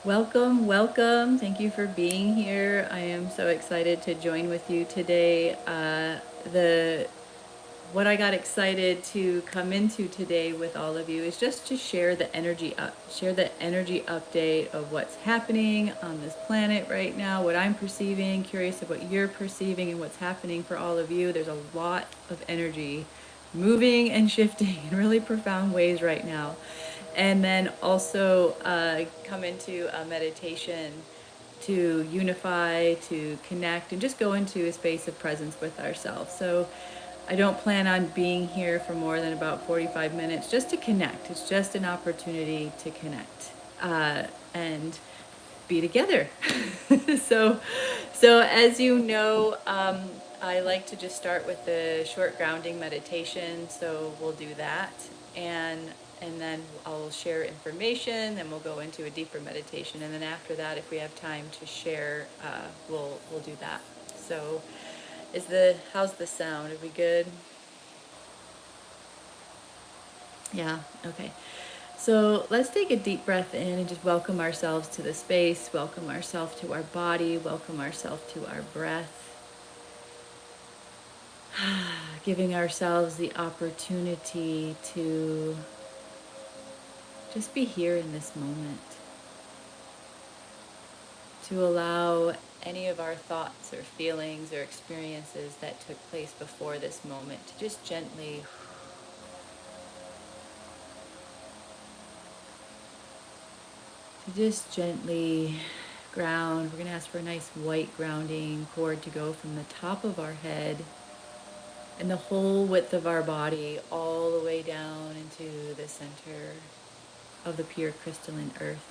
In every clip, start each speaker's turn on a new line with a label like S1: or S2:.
S1: Welcome, welcome. Thank you for being here. I am so excited to join with you today. The what I got excited to come into today with all of you is just to share the energy update of what's happening on this planet right now, what I'm perceiving, curious of what you're perceiving and what's happening for all of you. There's a lot of energy moving and shifting in really profound ways right now. And then also come into a meditation to unify, to connect, and just go into a space of presence with ourselves. So I don't plan on being here for more than about 45 minutes just to connect. It's just an opportunity to connect and be together. so, so as you know, I like to just start with the short grounding meditation. So we'll do that, and and then I'll share information. Then we'll go into a deeper meditation, and then after that, if we have time to share, we'll do that. So, how's the sound? Are we good? Yeah. Okay. So let's take a deep breath in and just welcome ourselves to the space, welcome ourselves to our body, welcome ourselves to our breath, giving ourselves the opportunity to just be here in this moment, to allow any of our thoughts or feelings or experiences that took place before this moment to just gently ground. We're going to ask for a nice white grounding cord to go from the top of our head and the whole width of our body all the way down into the center of the pure crystalline earth.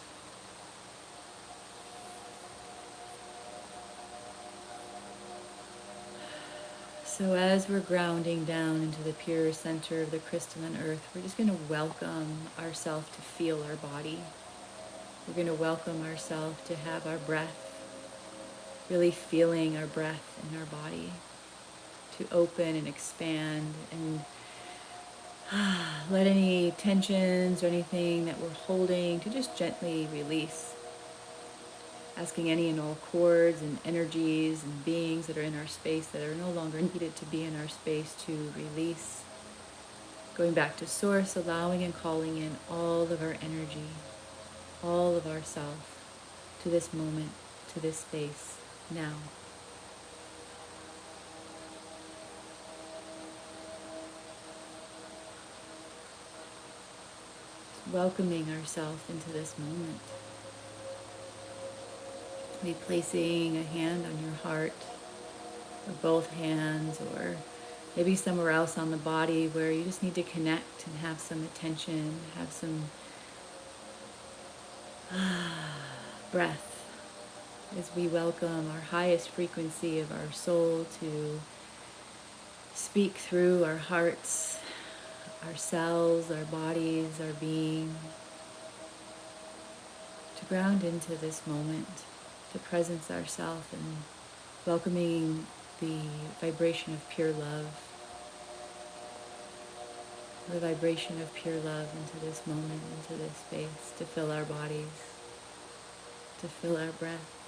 S1: So as we're grounding down into the pure center of the crystalline earth, we're just going to welcome ourselves to feel our body. We're going to welcome ourselves to have our breath, really feeling our breath in our body, to open and expand and let any tensions or anything that we're holding to just gently release. Asking any and all cords and energies and beings that are in our space that are no longer needed to be in our space to release. Going back to source, allowing and calling in all of our energy, all of ourself to this moment, to this space, now. Welcoming ourselves into this moment. Maybe placing a hand on your heart, or both hands, or maybe somewhere else on the body where you just need to connect and have some attention, have some breath as we welcome our highest frequency of our soul to speak through our hearts, our cells, our bodies, our being, to ground into this moment, to presence ourselves and welcoming the vibration of pure love, the vibration of pure love into this moment, into this space, to fill our bodies, to fill our breath.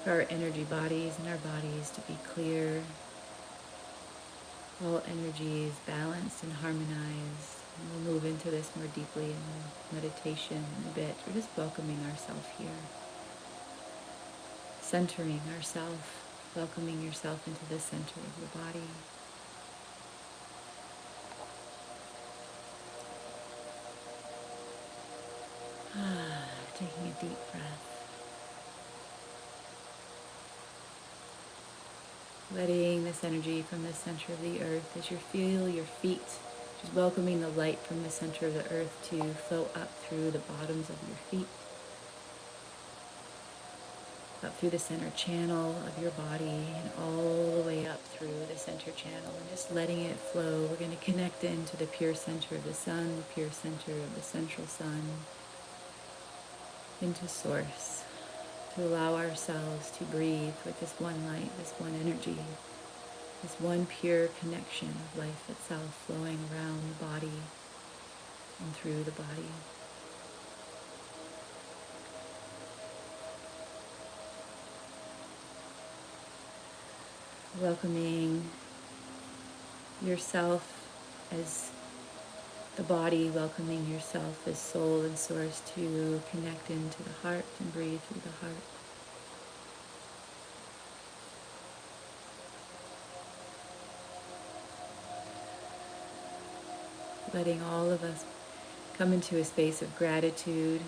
S1: For our energy bodies and our bodies to be clear, all energies balanced and harmonized. And we'll move into this more deeply in the meditation in a bit. We're just welcoming ourselves here, centering ourselves, welcoming yourself into the center of your body. Taking a deep breath. Letting this energy from the center of the earth, as you feel your feet, just welcoming the light from the center of the earth to flow up through the bottoms of your feet, up through the center channel of your body, and all the way up through the center channel, and just letting it flow. We're going to connect into the pure center of the sun, the pure center of the central sun, into source, to allow ourselves to breathe with this one light, this one energy, this one pure connection of life itself flowing around the body and through the body. Welcoming yourself as the body, welcoming yourself as soul and source to connect into the heart and breathe through the heart. Letting all of us come into a space of gratitude,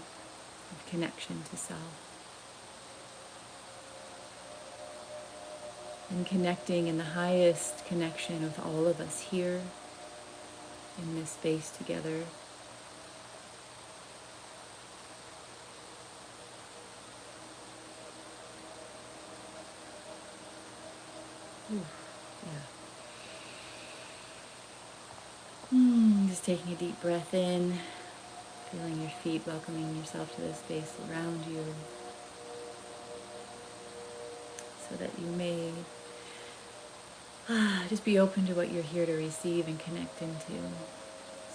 S1: of connection to self. And connecting in the highest connection of all of us here in this space together. Ooh, yeah. Just taking a deep breath in, feeling your feet, welcoming yourself to the space around you, so that you may just be open to what you're here to receive and connect into.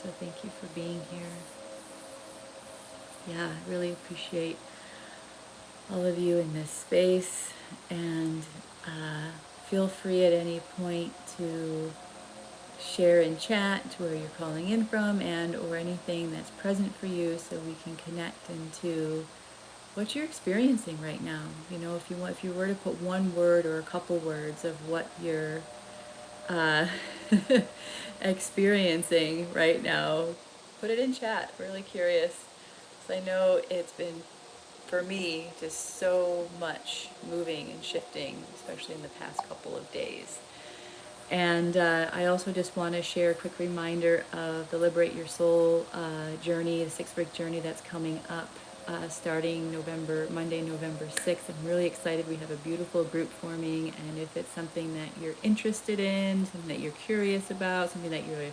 S1: So thank you for being here. Yeah, I really appreciate all of you in this space, and feel free at any point to share in chat to where you're calling in from and or anything that's present for you, so we can connect into what you're experiencing right now. You know, if you were to put one word or a couple words of what you're experiencing right now, put it in chat. Really curious, because I know it's been, for me, just so much moving and shifting, especially in the past couple of days. And I also just want to share a quick reminder of the Liberate Your Soul journey, the 6-week journey that's coming up starting Monday, November 6th. I'm really excited. We have a beautiful group forming, and if it's something that you're interested in, something that you're curious about, something that you're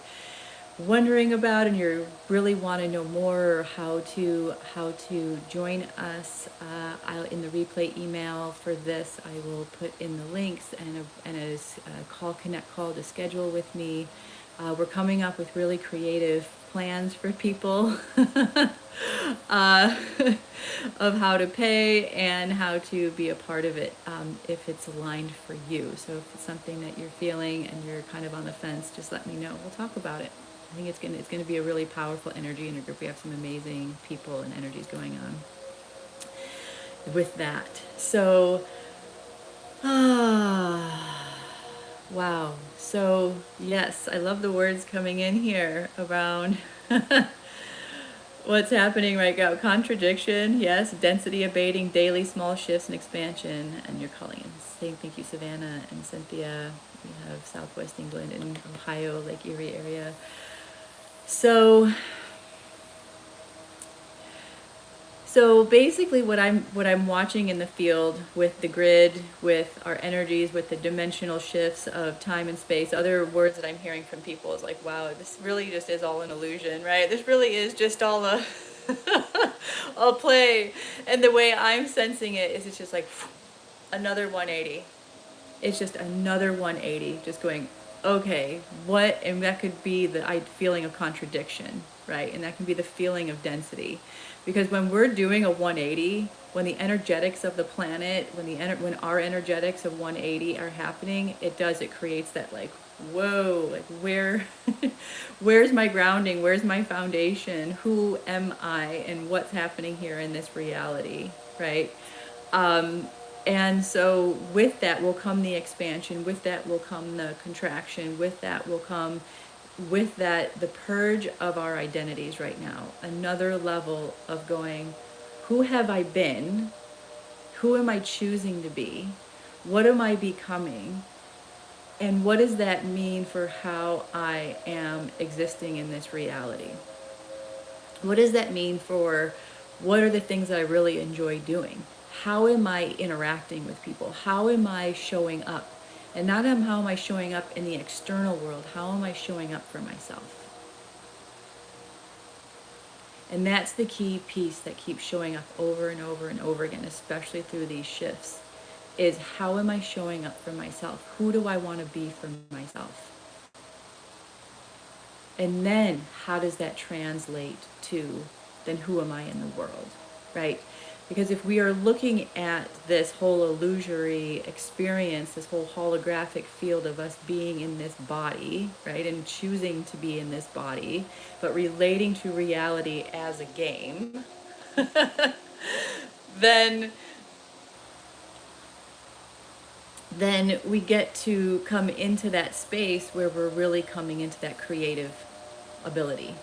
S1: wondering about, and you really want to know more, or how to join us, in the replay email for this, I will put in the links and a connect call to schedule with me. We're coming up with really creative plans for people of how to pay and how to be a part of it, if it's aligned for you. So if it's something that you're feeling and you're kind of on the fence, just let me know. We'll talk about it. I think it's gonna be a really powerful energy in a group. We have some amazing people and energies going on with that. So, wow. So yes, I love the words coming in here around what's happening right now. Contradiction, yes. Density abating, daily small shifts and expansion. And you're calling in saying thank you, Savannah and Cynthia. We have Southwest England and Ohio, Lake Erie area. So basically what I'm watching in the field with the grid, with our energies, with the dimensional shifts of time and space, other words that I'm hearing from people is like, wow, this really just is all an illusion, right? This really is just all a a play. And the way I'm sensing it is, it's just like another 180. It's just another 180, just going, okay, what? And that could be the feeling of contradiction, right? And that can be the feeling of density. Because when we're doing a 180, when the energetics of the planet, when our energetics of 180 are happening, it creates that like, whoa, like where's my grounding? Where's my foundation? Who am I? And what's happening here in this reality, right? And so with that will come the expansion, with that will come the contraction, with that will come, with that, the purge of our identities right now. Another level of going, who have I been? Who am I choosing to be? What am I becoming? And what does that mean for how I am existing in this reality? What does that mean for what are the things that I really enjoy doing? How am I interacting with people? How am I showing up? And not how am I showing up in the external world? How am I showing up for myself? And that's the key piece that keeps showing up over and over and over again, especially through these shifts, is how am I showing up for myself? Who do I want to be for myself? And then how does that translate to then who am I in the world, right? Because if we are looking at this whole illusory experience, this whole holographic field of us being in this body, right, and choosing to be in this body, but relating to reality as a game, then then we get to come into that space where we're really coming into that creative ability,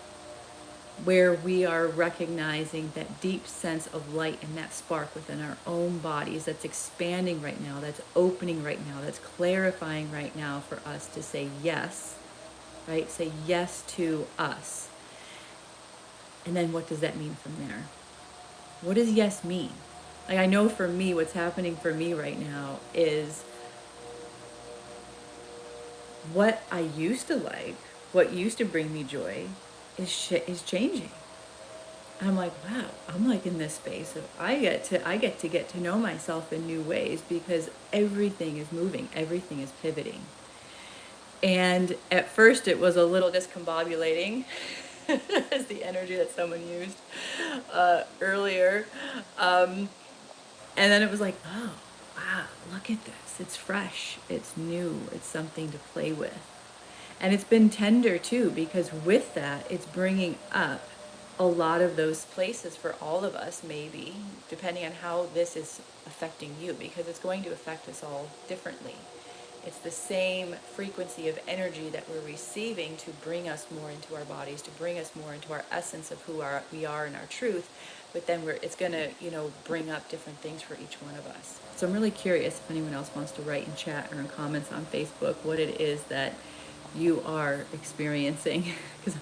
S1: where we are recognizing that deep sense of light and that spark within our own bodies that's expanding right now, that's opening right now, that's clarifying right now for us to say yes, right? Say yes to us. And then what does that mean from there? What does yes mean? Like, I know for me, what's happening for me right now is what I used to like, what used to bring me joy is changing. I'm like, wow, I'm like in this space of I get to get to know myself in new ways because everything is moving, everything is pivoting. And at first it was a little discombobulating as the energy that someone used earlier. And then it was like, oh, wow, look at this. It's fresh, it's new, it's something to play with. And it's been tender too, because with that, it's bringing up a lot of those places for all of us, maybe, depending on how this is affecting you, because it's going to affect us all differently. It's the same frequency of energy that we're receiving to bring us more into our bodies, to bring us more into our essence of who we are in our truth. But then it's going to, bring up different things for each one of us. So I'm really curious if anyone else wants to write in chat or in comments on Facebook what it is that you are experiencing, because I'm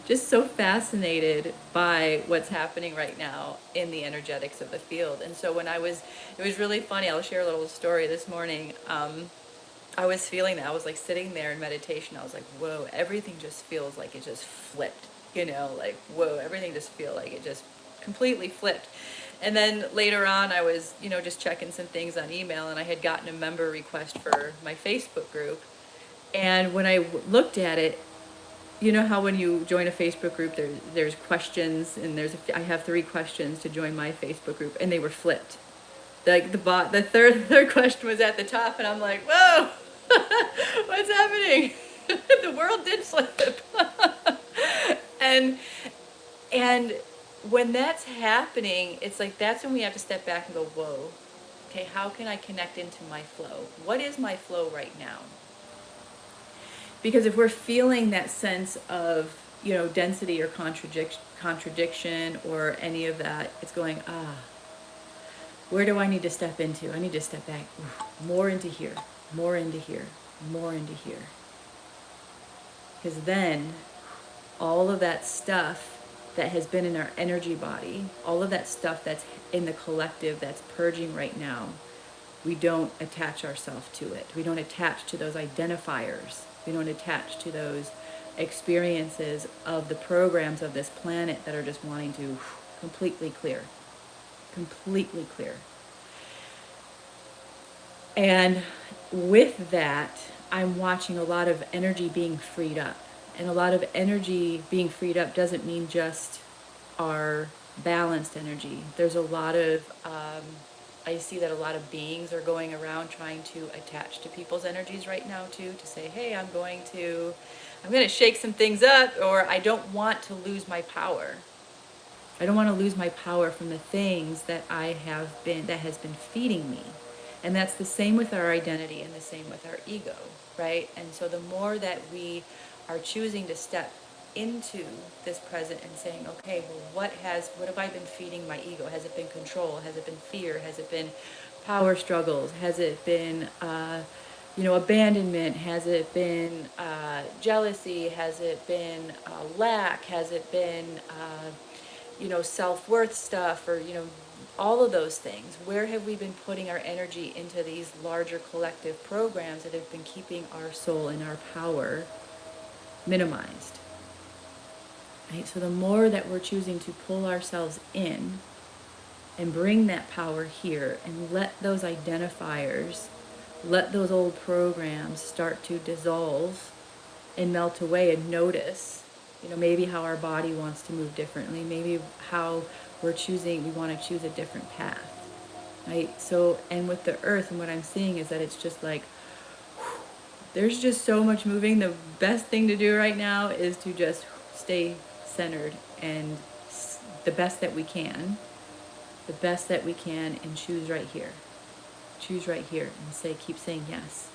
S1: just so fascinated by what's happening right now in the energetics of the field. And so it was really funny. I'll share a little story this morning. I was feeling that. I was like sitting there in meditation. I was like, whoa, everything just feels like it just flipped, like, whoa, everything just feels like it just completely flipped. And then later on, I was, just checking some things on email, and I had gotten a member request for my Facebook group. And when I looked at it, you know how when you join a Facebook group, there's questions, and I have 3 questions to join my Facebook group, and they were flipped. Like the third question was at the top, and I'm like, whoa, what's happening? The world did flip. and when that's happening, it's like that's when we have to step back and go, whoa, okay, how can I connect into my flow? What is my flow right now? Because if we're feeling that sense of, density or contradiction or any of that, it's going, where do I need to step into? I need to step back, more into here, more into here, more into here. Because then all of that stuff that has been in our energy body, all of that stuff that's in the collective that's purging right now, we don't attach ourselves to it. We don't attach to those identifiers. We don't attach to those experiences of the programs of this planet that are just wanting to completely clear. Completely clear. And with that, I'm watching a lot of energy being freed up. And a lot of energy being freed up doesn't mean just our balanced energy. There's a lot of, I see that a lot of beings are going around trying to attach to people's energies right now too, to say, hey, I'm going to shake some things up, or I don't want to lose my power. I don't want to lose my power from the things that that has been feeding me. And that's the same with our identity and the same with our ego, right? And so the more that we are choosing to step into this present and saying, okay, well, what have I been feeding my ego? Has it been control? Has it been fear? Has it been power struggles? Has it been, abandonment? Has it been jealousy? Has it been lack? Has it been, self-worth stuff, or, all of those things? Where have we been putting our energy into these larger collective programs that have been keeping our soul and our power minimized? Right? So the more that we're choosing to pull ourselves in and bring that power here and let those identifiers, let those old programs start to dissolve and melt away, and notice You know, maybe how our body wants to move differently, maybe how we want to choose a different path, right? So, and with the earth, and what I'm seeing is that it's just like, there's just so much moving. The best thing to do right now is to just stay centered and the best that we can, the best that we can, and choose right here. Choose right here and keep saying yes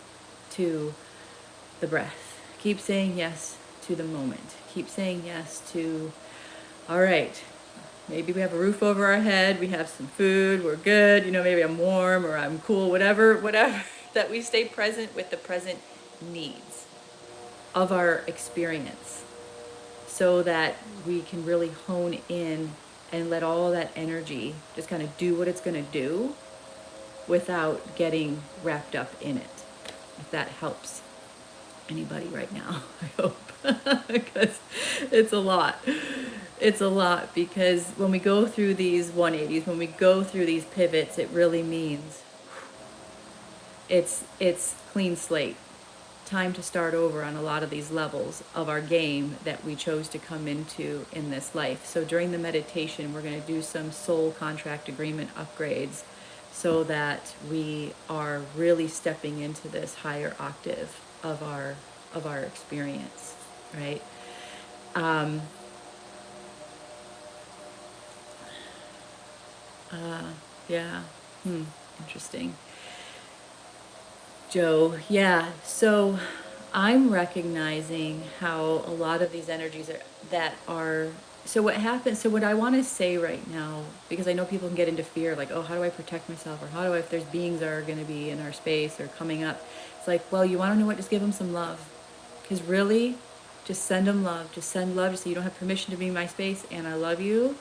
S1: to the breath. Keep saying yes to the moment. Keep saying yes to, all right, maybe we have a roof over our head, we have some food, we're good, you know, maybe I'm warm or I'm cool, whatever, that we stay present with the present needs of our experience so that we can really hone in and let all that energy just kind of do what it's going to do without getting wrapped up in it. If that helps anybody right now, I hope, because it's a lot. It's a lot, because when we go through these 180s, when we go through these pivots, it really means it's clean slate. Time to start over on a lot of these levels of our game that we chose to come into in this life. So during the meditation, we're going to do some soul contract agreement upgrades so that we are really stepping into this higher octave of our experience, right? Yeah. Interesting. Joe, yeah. So I'm recognizing how a lot of these energies so what happens, so what I want to say right now, because I know people can get into fear, like, oh, how do I protect myself? Or how do I, if there's beings that are going to be in our space or coming up, it's like, well, you want to know what? Just give them some love. Because really, just send them love. Just send love. Just say, you don't have permission to be in my space, and I love you.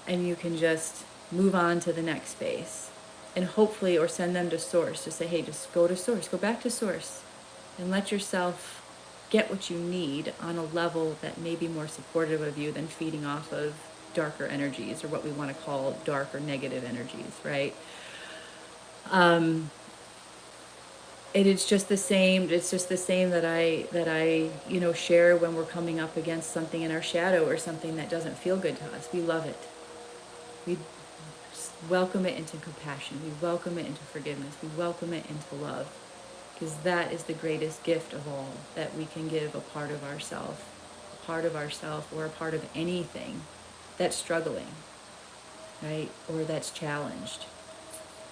S1: And you can just move on to the next space. And hopefully, or send them to source. Just say, hey, just go to source. Go back to source. And let yourself get what you need on a level that may be more supportive of you than feeding off of darker energies, or what we want to call dark or negative energies, right? It's just the same that I share when we're coming up against something in our shadow or something that doesn't feel good to us. We love it. We welcome it into compassion. We welcome it into forgiveness. We welcome it into love. Because that is the greatest gift of all that we can give a part of ourself, or a part of anything that's struggling, right? Or that's challenged.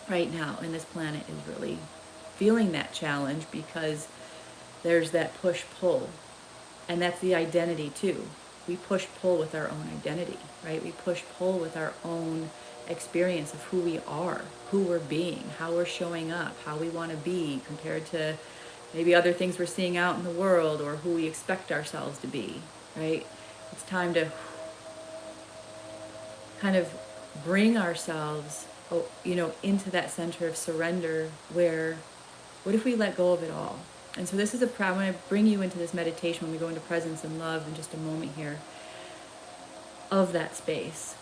S1: Right now, and this planet is really feeling that challenge because there's that push-pull. And that's the identity too. We push-pull with our own identity, right? We push-pull with our own experience of who we are, who we're being, how we're showing up, how we want to be compared to maybe other things we're seeing out in the world, or who we expect ourselves to be, right? It's time to kind of bring ourselves, into that center of surrender where, what if we let go of it all? And so this is I'm going to bring you into this meditation when we go into presence and love in just a moment here, of that space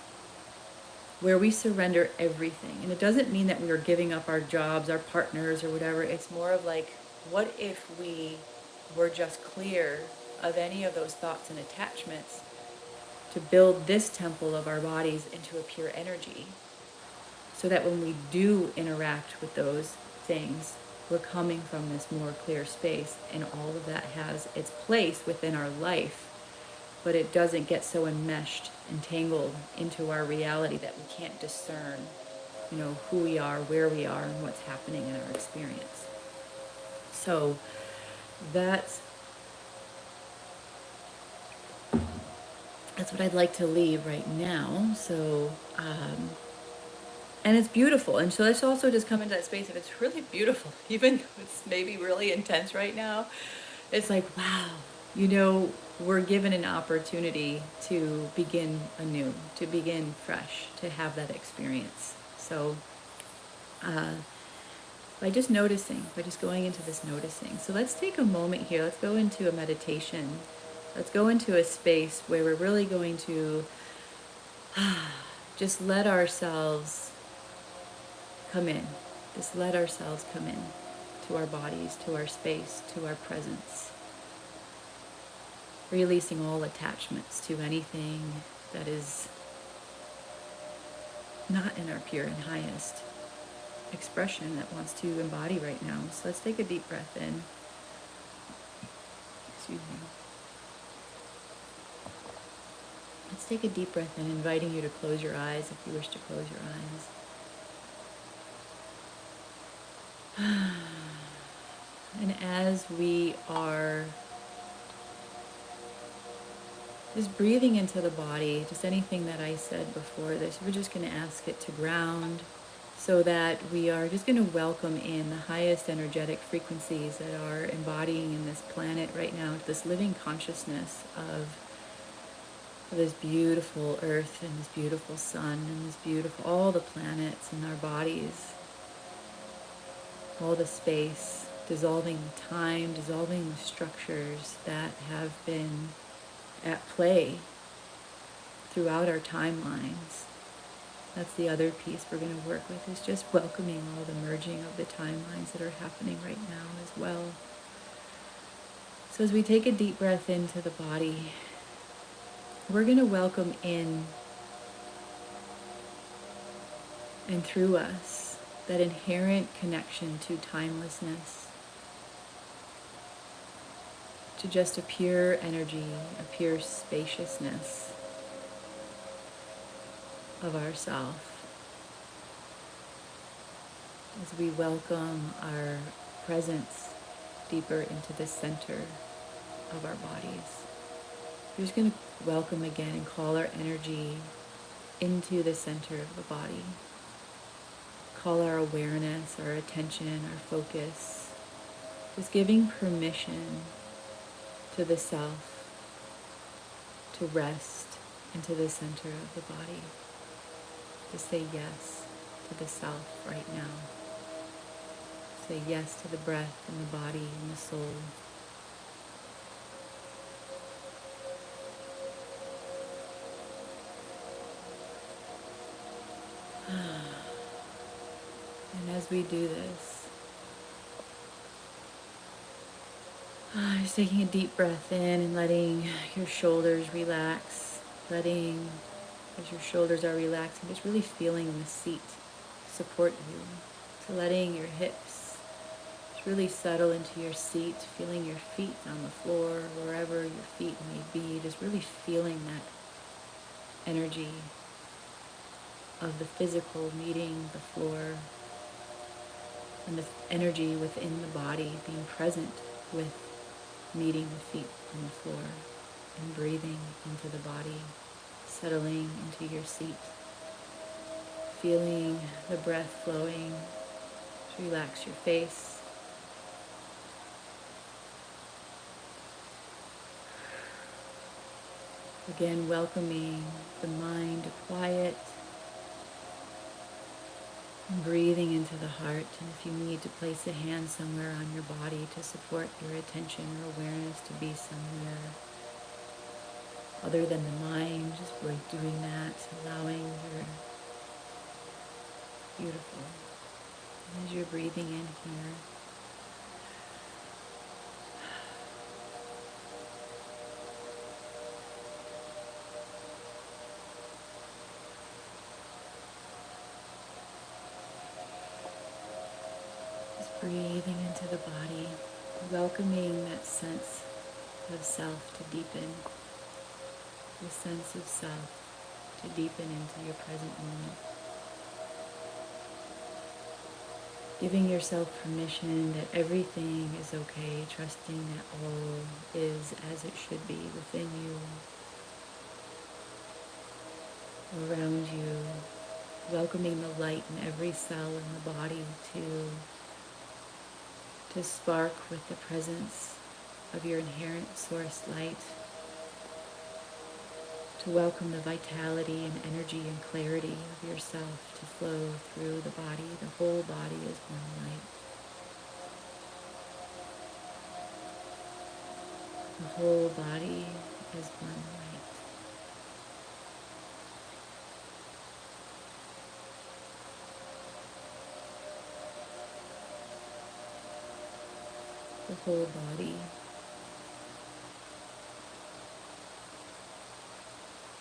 S1: where we surrender everything. And it doesn't mean that we are giving up our jobs, our partners, or whatever. It's more of like, what if we were just clear of any of those thoughts and attachments to build this temple of our bodies into a pure energy, so that when we do interact with those things, we're coming from this more clear space, and all of that has its place within our life, but it doesn't get so enmeshed, entangled into our reality that we can't discern, who we are, where we are, and what's happening in our experience. So that's what I'd like to leave right now. So, and it's beautiful. And so let's also just come into that space. If it's really beautiful, even though it's maybe really intense right now, it's like, wow, we're given an opportunity to begin anew, to begin fresh, to have that experience. So by just noticing, by just going into this noticing. So let's take a moment here. Let's go into a meditation. Let's go into a space where we're really going to just let ourselves come in. Just let ourselves come in to our bodies, to our space, to our presence. releasing all attachments to anything that is not in our pure and highest expression that wants to embody right now. So let's take a deep breath in. Excuse me. Let's take a deep breath in, inviting you to close your eyes if you wish to close your eyes. And as we are just breathing into the body, just anything that I said before this, we're just going to ask it to ground, so that we are just going to welcome in the highest energetic frequencies that are embodying in this planet right now, this living consciousness of this beautiful earth and this beautiful sun and this beautiful, all the planets in our bodies, all the space, dissolving the time, dissolving the structures that have been at play throughout our timelines. That's the other piece we're going to work with, is just welcoming all the merging of the timelines that are happening right now as well. So as we take a deep breath into the body, we're going to welcome in and through us that inherent connection to timelessness, to just a pure energy, a pure spaciousness of ourself. As we welcome our presence deeper into the center of our bodies. We're just going to welcome again and call our energy into the center of the body. Call our awareness, our attention, our focus. Just giving permission to the self to rest into the center of the body. To say yes to the self right now. Say yes to the breath and the body and the soul. And as we do this, just taking a deep breath in and letting your shoulders relax, letting, as your shoulders are relaxing, just really feeling the seat support you. So letting your hips just really settle into your seat, feeling your feet on the floor, wherever your feet may be, just really feeling that energy of the physical meeting the floor, and the energy within the body being present with meeting the feet on the floor, and breathing into the body, settling into your seat, feeling the breath flowing. Just relax your face. Again, welcoming the mind to quiet, and breathing into the heart. And if you need to place a hand somewhere on your body to support your attention or awareness to be somewhere other than the mind, just by doing that, allowing your beautiful. And as you're breathing in here, just breathing into the body, welcoming that sense of self to deepen, the sense of self to deepen into your present moment. Giving yourself permission that everything is okay, trusting that all is as it should be within you, around you, welcoming the light in every cell in the body to spark with the presence of your inherent source light, to welcome the vitality and energy and clarity of yourself to flow through the body. The whole body is one light. The whole body is one light. The whole body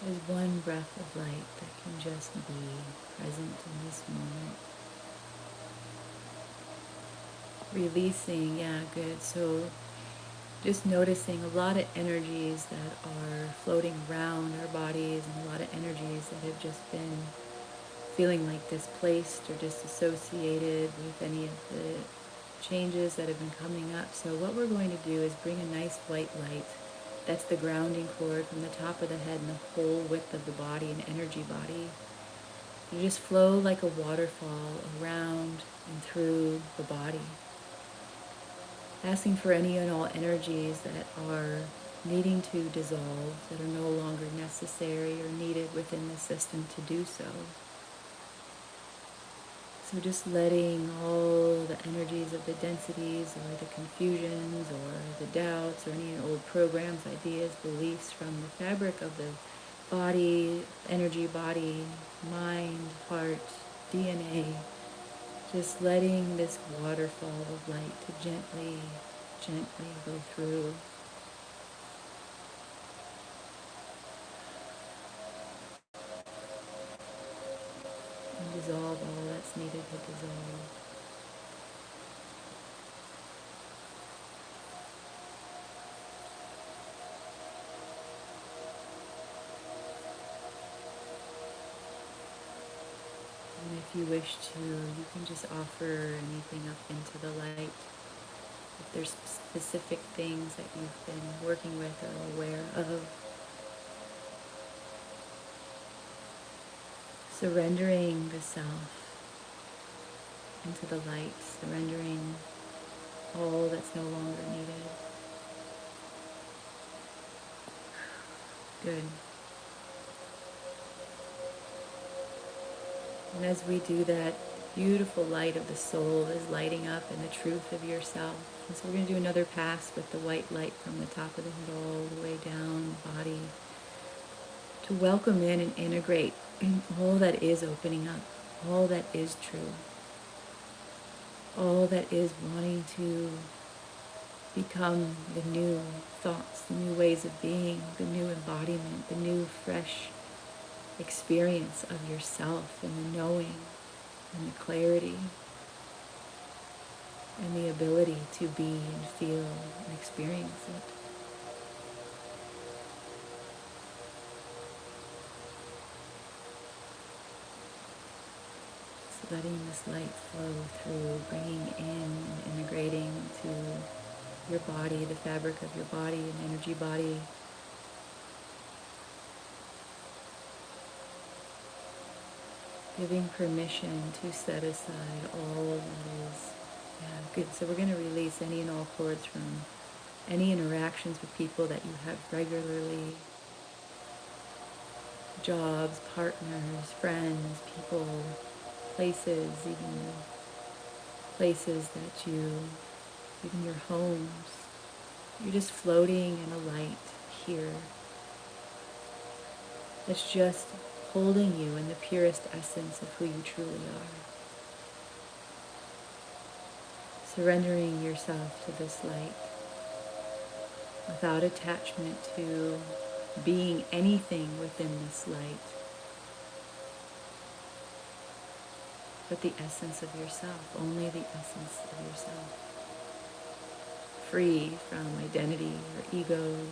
S1: There's one breath of light that can just be present in this moment. Releasing, yeah, good. So just noticing a lot of energies that are floating around our bodies and a lot of energies that have just been feeling like displaced or disassociated with any of the changes that have been coming up. So what we're going to do is bring a nice white light. That's the grounding cord from the top of the head and the whole width of the body, an energy body. You just flow like a waterfall around and through the body, asking for any and all energies that are needing to dissolve, that are no longer necessary or needed within the system to do so. So just letting all the energies of the densities or the confusions or the doubts or any old programs, ideas, beliefs from the fabric of the body, energy body, mind, heart, DNA, just letting this waterfall of light to gently, gently go through. And dissolve all that's needed to dissolve. And if you wish to, you can just offer anything up into the light. If there's specific things that you've been working with or aware of. Surrendering the self into the light, surrendering all that's no longer needed. Good. And as we do that, beautiful light of the soul is lighting up in the truth of yourself. And so we're going to do another pass with the white light from the top of the head all the way down the body to welcome in and integrate all that is opening up, all that is true, all that is wanting to become the new thoughts, the new ways of being, the new embodiment, the new fresh experience of yourself and the knowing and the clarity and the ability to be and feel and experience it. So letting this light flow through, bringing in and integrating to your body, the fabric of your body and energy body. Giving permission to set aside all that is. Yeah, good. So we're going to release any and all cords from any interactions with people that you have regularly. Jobs, partners, friends, people, places, even places that even your homes. You're just floating in a light here that's just holding you in the purest essence of who you truly are. Surrendering yourself to this light without attachment to being anything within this light, but the essence of yourself, only the essence of yourself. Free from identity or ego or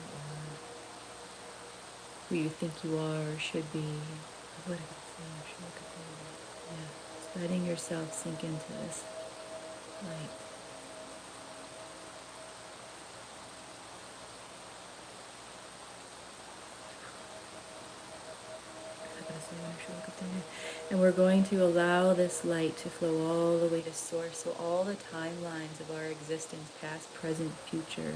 S1: who you think you are or should be. What did I say? Yeah. Just letting yourself sink into this light. And we're going to allow this light to flow all the way to source. So all the timelines of our existence, past, present, future,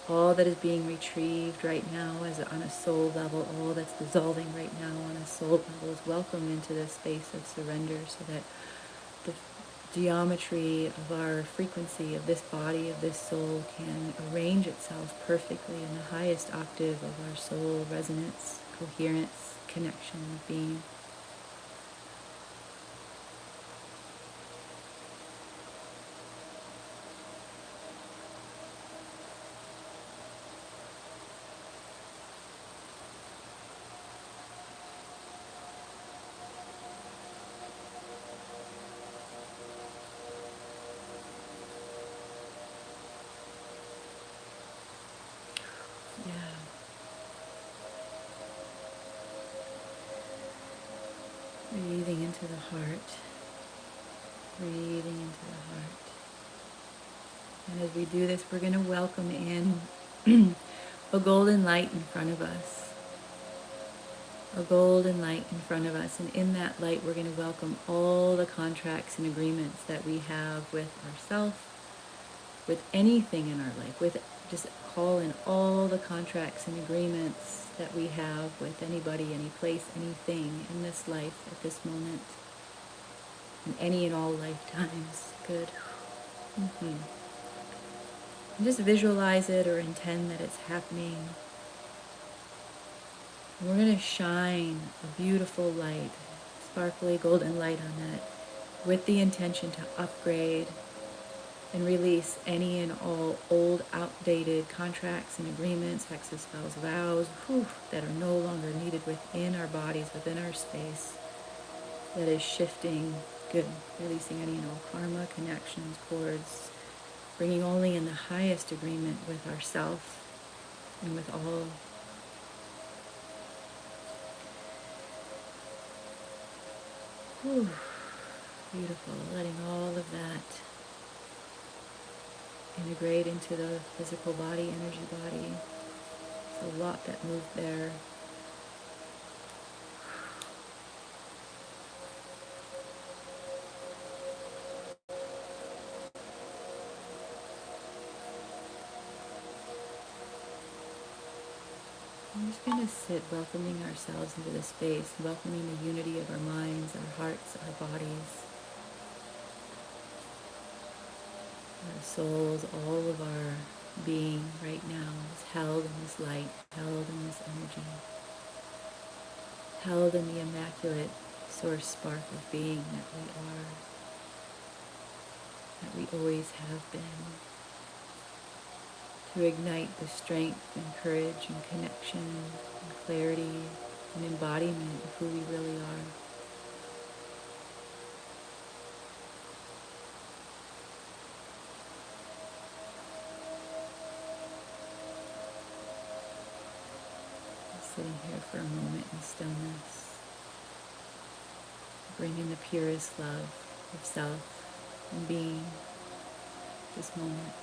S1: all that is being retrieved right now as on a soul level, all that's dissolving right now on a soul level is welcome into this space of surrender so that the geometry of our frequency of this body, of this soul, can arrange itself perfectly in the highest octave of our soul resonance, coherence, connection, being. Breathing into the heart. Breathing into the heart. And as we do this, we're going to welcome in a golden light in front of us. A golden light in front of us. And in that light, we're going to welcome all the contracts and agreements that we have with ourselves, with anything in our life, with just call in all the contracts and agreements that we have with anybody, any place, anything in this life at this moment, in any and all lifetimes. Good. And just visualize it or intend that it's happening. And we're going to shine a beautiful light, sparkly golden light on that, with the intention to upgrade and release any and all old, outdated contracts and agreements, hexes, spells, vows, that are no longer needed within our bodies, within our space, that is shifting, good, releasing any and all karma, connections, cords, bringing only in the highest agreement with ourself and with all. Beautiful, letting all of that integrate into the physical body, energy body. There's a lot that moved there. I'm just going to sit, welcoming ourselves into the space, welcoming the unity of our minds, our hearts, our bodies, our souls. All of our being right now is held in this light, held in this energy, held in the immaculate source spark of being that we are, that we always have been, to ignite the strength and courage and connection and clarity and embodiment of who we really are. Sitting here for a moment in stillness, bringing the purest love of self and being this moment.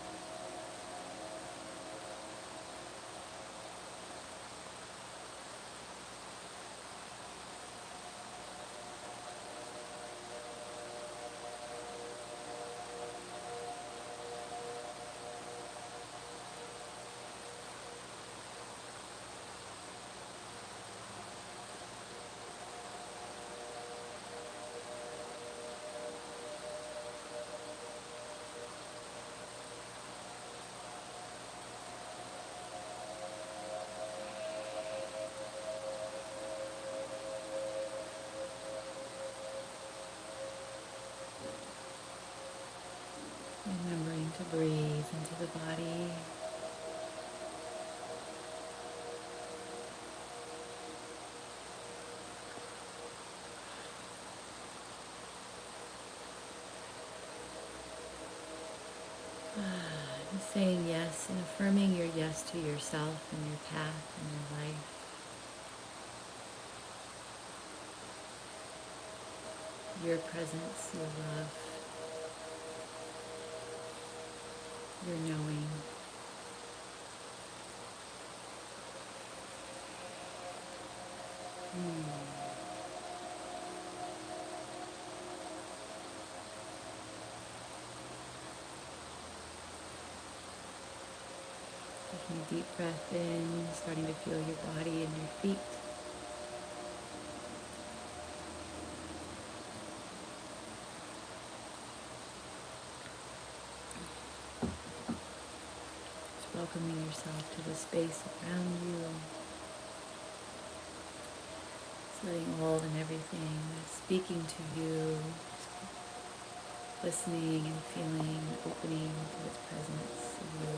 S1: Remembering to breathe into the body. And saying yes and affirming your yes to yourself and your path and your life. Your presence, your love, your knowing. Taking a deep breath in, starting to feel your body and your feet. Just welcoming yourself to the space around you. Just letting all and everything that's speaking to you, listening and feeling and opening to its presence of you.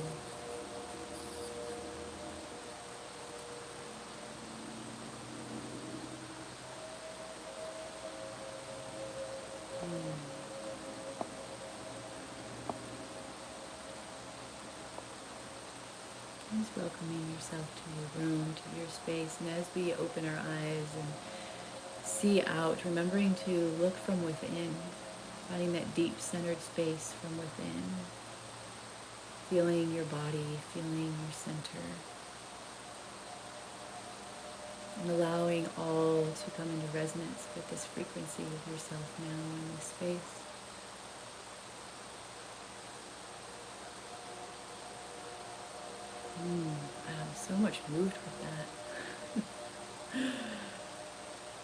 S1: Just welcoming yourself to your room, to your space. And as we open our eyes and see out, remembering to look from within, finding that deep centered space from within, feeling your body, feeling your center, and allowing all to come into resonance with this frequency of yourself now in this space. I'm so much moved with that.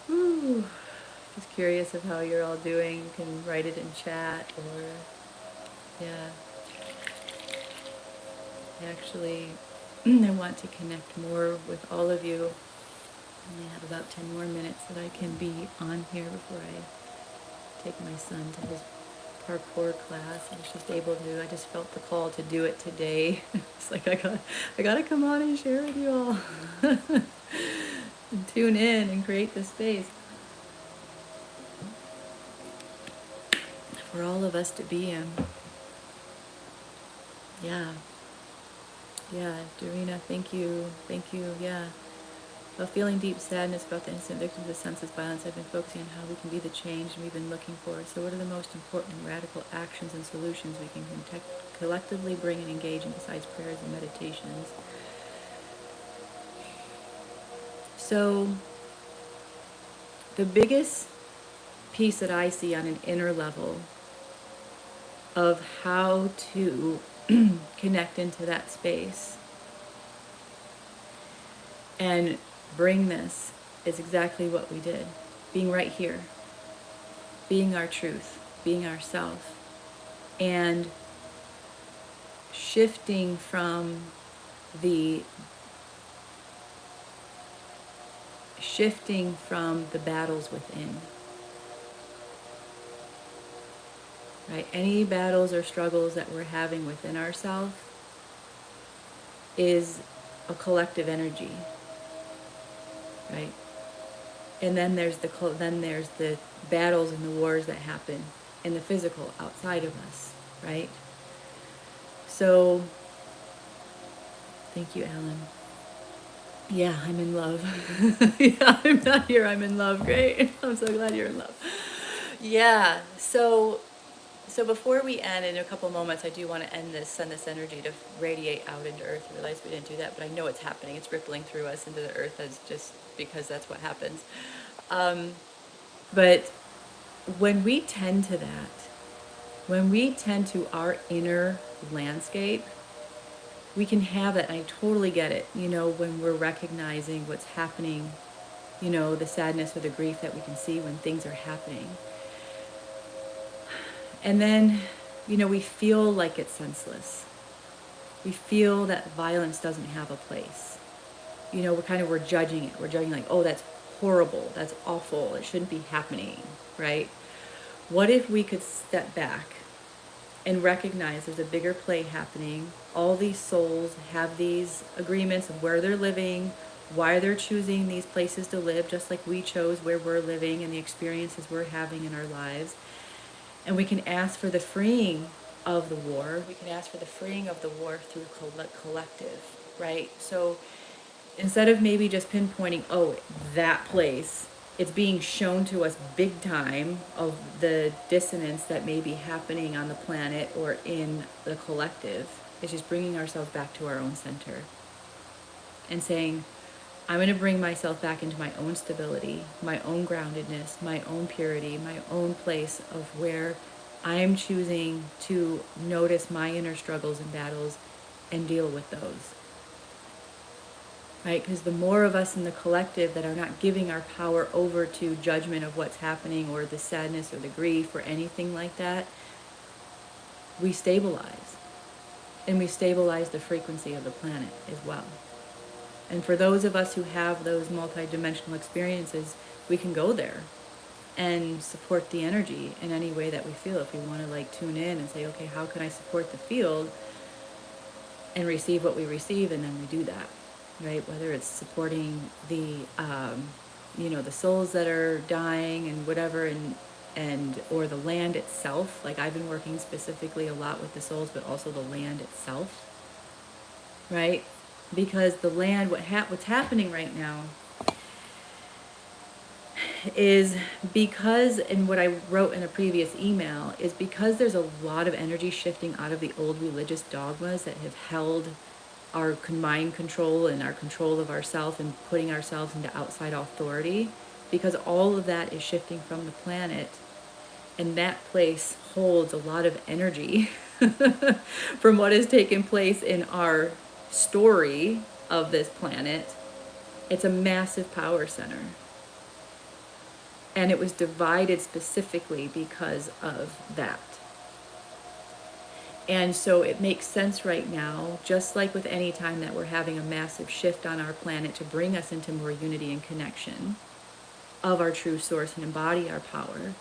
S1: Whew. Just curious of how you're all doing. You can write it in chat or, yeah. Actually, I want to connect more with all of you. I only have about 10 more minutes that I can be on here before I take my son to his parkour class. I was just able to, I just felt the call to do it today. It's like I gotta come on and share with you all. And tune in and create the space for all of us to be in. Yeah. Yeah, Dorina, thank you. Thank you, yeah. About feeling deep sadness about the instant victims of senseless violence, I've been focusing on how we can be the change we've been looking for. So what are the most important radical actions and solutions we can collectively bring and engage in besides prayers and meditations? So the biggest piece that I see on an inner level of how to connect into that space and bring this is exactly what we did. Being right here, being our truth, being ourself, and shifting from the battles within. Right? Any battles or struggles that we're having within ourselves is a collective energy, right? And then there's the battles and the wars that happen in the physical outside of us, right? So, thank you, Alan. Yeah, I'm in love. Yeah, I'm not here, I'm in love. Great. I'm so glad you're in love. Yeah, so before we end, in a couple moments, I do want to send this energy to radiate out into Earth. I realize we didn't do that, but I know it's happening. It's rippling through us into the Earth as just because that's what happens. But when we tend to that, when we tend to our inner landscape, we can have it, and I totally get it, when we're recognizing what's happening, the sadness or the grief that we can see when things are happening. And then, we feel like it's senseless. We feel that violence doesn't have a place. We're judging it. We're judging like, oh, that's horrible. That's awful. It shouldn't be happening, right? What if we could step back and recognize there's a bigger play happening? All these souls have these agreements of where they're living, why they're choosing these places to live, just like we chose where we're living and the experiences we're having in our lives. And we can ask for the freeing of the war. We can ask for the freeing of the war through collective, right? So instead of maybe just pinpointing, oh, that place, it's being shown to us big time of the dissonance that may be happening on the planet or in the collective. It's just bringing ourselves back to our own center and saying, I'm going to bring myself back into my own stability, my own groundedness, my own purity, my own place of where I'm choosing to notice my inner struggles and battles and deal with those. Right? Because the more of us in the collective that are not giving our power over to judgment of what's happening or the sadness or the grief or anything like that, we stabilize. And we stabilize the frequency of the planet as well. And for those of us who have those multidimensional experiences, we can go there and support the energy in any way that we feel. If we want to tune in and say, okay, how can I support the field and receive what we receive? And then we do that, right? Whether it's supporting the, the souls that are dying and whatever, and or the land itself. Like I've been working specifically a lot with the souls, but also the land itself, right? Because the land, what's happening right now is because, and what I wrote in a previous email, is because there's a lot of energy shifting out of the old religious dogmas that have held our mind control and our control of ourselves and putting ourselves into outside authority, because all of that is shifting from the planet, and that place holds a lot of energy from what has taken place in our story of this planet. It's a massive power center. And it was divided specifically because of that. And so it makes sense right now, just like with any time that we're having a massive shift on our planet to bring us into more unity and connection of our true source and embody our power.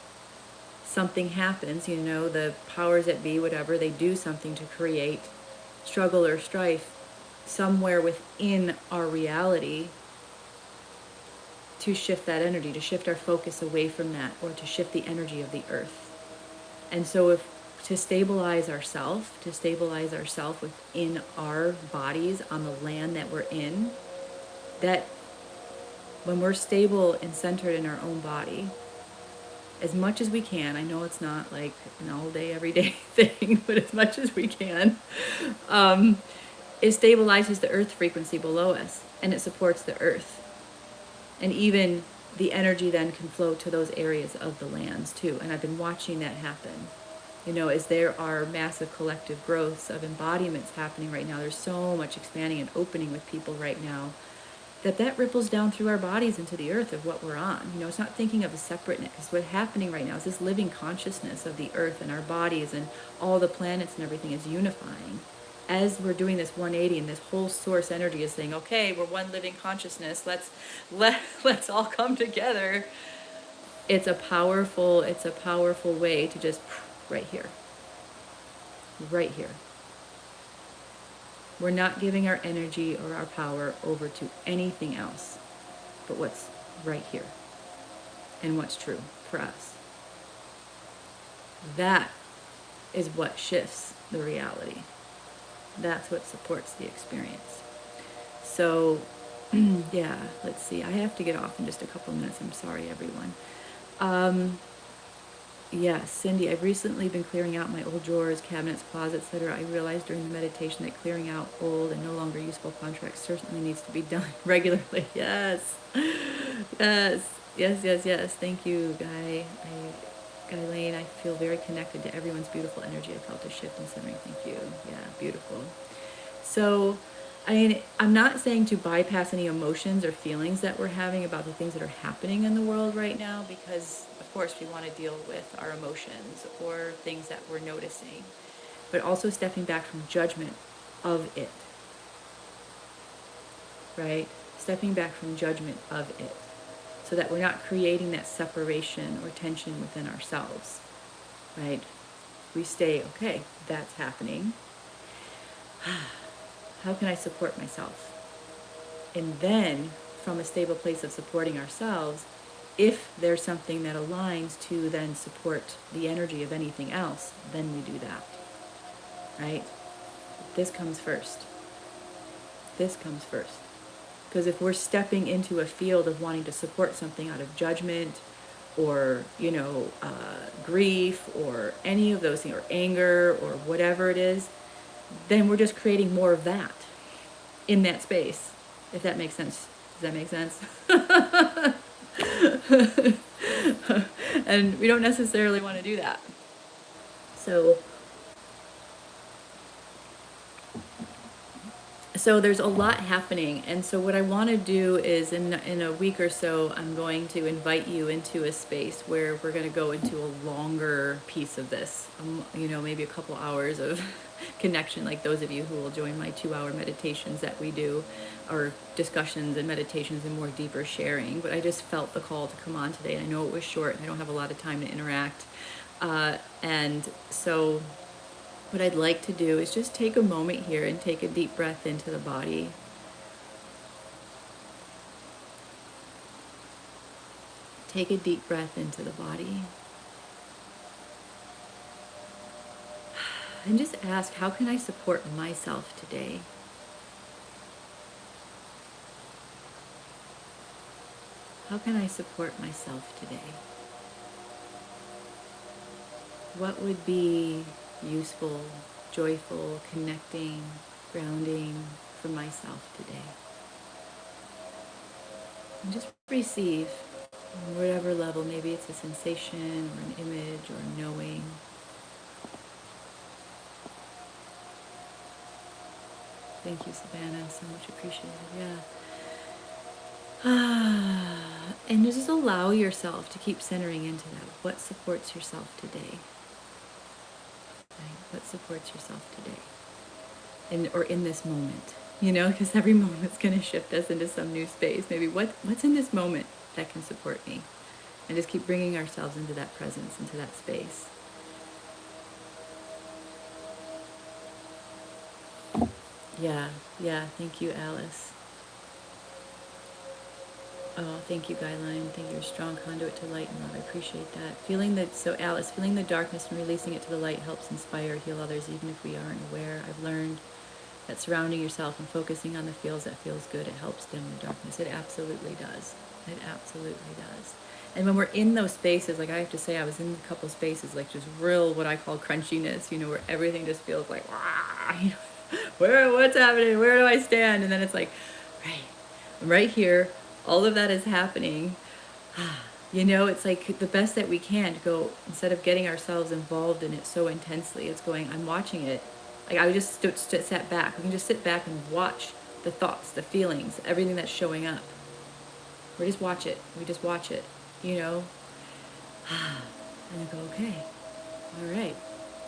S1: Something happens, you know, the powers that be, whatever, they do something to create struggle or strife somewhere within our reality, to shift that energy, to shift our focus away from that, or to shift the energy of the earth. And so if to stabilize ourselves within our bodies on the land that we're in, that when we're stable and centered in our own body, as much as we can, I know it's not like an all day, every day thing, but as much as we can, it stabilizes the earth frequency below us, and it supports the earth. And even the energy then can flow to those areas of the lands too. And I've been watching that happen. You know, as there are massive collective growths of embodiments happening right now, there's so much expanding and opening with people right now, that ripples down through our bodies into the earth of what we're on. You know, it's not thinking of a separateness. Because what's happening right now is this living consciousness of the earth and our bodies and all the planets and everything is unifying. As we're doing this 180, and this whole source energy is saying, okay, we're one living consciousness, let's all come together. It's a powerful way to just right here. We're not giving our energy or our power over to anything else but what's right here and what's true for us. That is what shifts the reality. That's what supports the experience. So, yeah, let's see. I have to get off in just a couple of minutes. I'm sorry, everyone. Yeah, Cindy, I've recently been clearing out my old drawers, cabinets, closets, etc. I realized during the meditation that clearing out old and no longer useful contracts certainly needs to be done regularly. Yes. Thank you, Guy. Lane, I feel very connected to everyone's beautiful energy. I felt a shift in centering. Thank you. Yeah, beautiful. So, I mean, I'm not saying to bypass any emotions or feelings that we're having about the things that are happening in the world right now, because, of course, we want to deal with our emotions or things that we're noticing, but also stepping back from judgment of it, right? Stepping back from judgment of it, so that we're not creating that separation or tension within ourselves, right? We stay, okay, that's happening. How can I support myself? And then, from a stable place of supporting ourselves, if there's something that aligns to then support the energy of anything else, then we do that, right? This comes first. Because if we're stepping into a field of wanting to support something out of judgment or, grief or any of those things, or anger or whatever it is, then we're just creating more of that in that space, if that makes sense. Does that make sense? And we don't necessarily want to do that. So there's a lot happening, and so what I want to do is in a week or so, I'm going to invite you into a space where we're going to go into a longer piece of this, maybe a couple hours of connection, like those of you who will join my 2-hour meditations that we do, or discussions and meditations and more deeper sharing. But I just felt the call to come on today, and I know it was short, and I don't have a lot of time to interact, and so what I'd like to do is just take a moment here and take a deep breath into the body. Take a deep breath into the body. And just ask, how can I support myself today? How can I support myself today? What would be useful, joyful, connecting, grounding for myself today? And just receive on whatever level. Maybe it's a sensation or an image or knowing. Thank you, Savannah. So much appreciated. Yeah. And just allow yourself to keep centering into that. What supports yourself today? Right? What supports yourself today? Or in this moment, because every moment's going to shift us into some new space. Maybe what's in this moment that can support me? And just keep bringing ourselves into that presence, into that space. Yeah, thank you, Alice. Oh, thank you, Guyline. Thank you. You're a strong conduit to light and love. I appreciate that. So Alice, feeling the darkness and releasing it to the light helps inspire, heal others, even if we aren't aware. I've learned that surrounding yourself and focusing on the feels that feels good, it helps dim the darkness. It absolutely does. It absolutely does. And when we're in those spaces, like I have to say, I was in a couple spaces, like just real, what I call crunchiness, where everything just feels like, what's happening? Where do I stand? And then it's like, right, I'm right here. All of that is happening. It's like the best that we can to go, instead of getting ourselves involved in it so intensely, it's going, I'm watching it. Like I just sat back. We can just sit back and watch the thoughts, the feelings, everything that's showing up. We just watch it. And then go, okay, all right.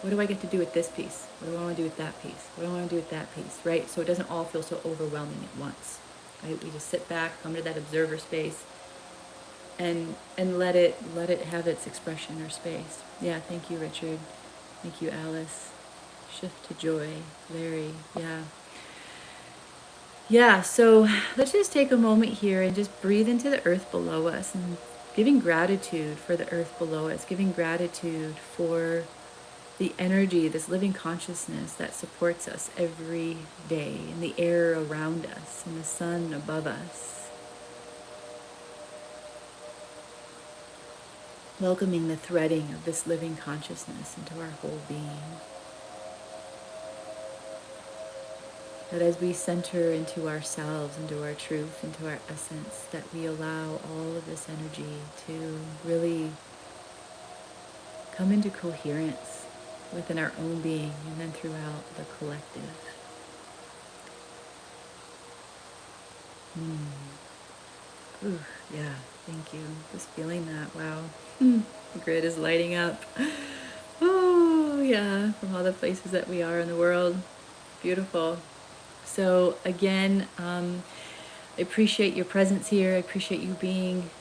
S1: What do I get to do with this piece? What do I want to do with that piece? What do I want to do with that piece, right? So it doesn't all feel so overwhelming at once, right? We just sit back, come to that observer space, and let it have its expression or space. Yeah, thank you, Richard. Thank you, Alice. Shift to joy, Larry. Yeah, so let's just take a moment here and just breathe into the earth below us and giving gratitude for the earth below us, giving gratitude for the energy, this living consciousness that supports us every day, and the air around us, and the sun above us. Welcoming the threading of this living consciousness into our whole being. That as we center into ourselves, into our truth, into our essence, that we allow all of this energy to really come into coherence within our own being and then throughout the collective. Ooh, yeah, thank you. Just feeling that, wow. The grid is lighting up. Oh, yeah, from all the places that we are in the world. Beautiful. So again, I appreciate your presence here. I appreciate you being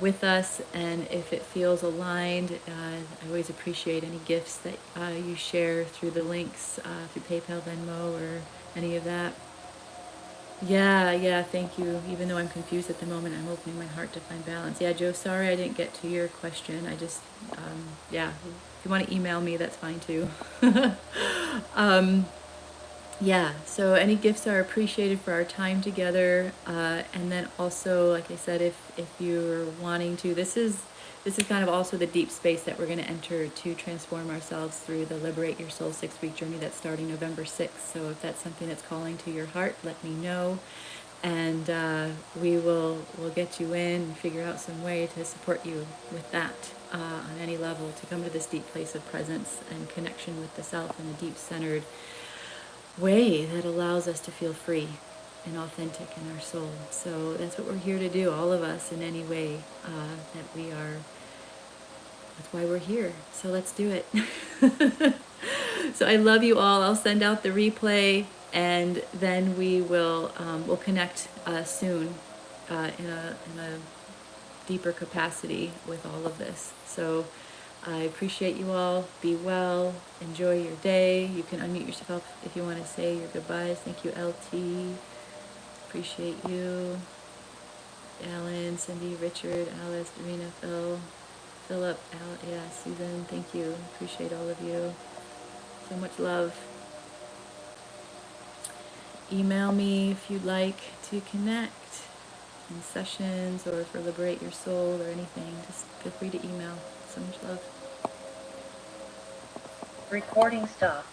S1: with us, and if it feels aligned, I always appreciate any gifts that you share through the links, through PayPal, Venmo, or any of that. Yeah, thank you. Even though I'm confused at the moment, I'm opening my heart to find balance. Yeah, Joe, sorry I didn't get to your question. I just, if you want to email me, that's fine too. Yeah, so any gifts are appreciated for our time together. And then also, like I said, if you're wanting to, this is kind of also the deep space that we're going to enter to transform ourselves through the Liberate Your Soul 6-week journey that's starting November 6th. So if that's something that's calling to your heart, let me know. And we'll get you in and figure out some way to support you with that on any level, to come to this deep place of presence and connection with the self in a deep centered way that allows us to feel free and authentic in our soul. So that's what we're here to do, all of us, in any way that we are. That's why we're here. So let's do it. So I love you all. I'll send out the replay, and then we'll connect soon in a deeper capacity with all of this. So I appreciate you all. Be well. Enjoy your day. You can unmute yourself if you want to say your goodbyes. Thank you, LT. Appreciate you. Alan, Cindy, Richard, Alice, Darina, Phil, Philip, Susan. Thank you. Appreciate all of you. So much love. Email me if you'd like to connect. in sessions or for Liberate Your Soul or anything, just feel free to email. So much love.
S2: Recording stopped.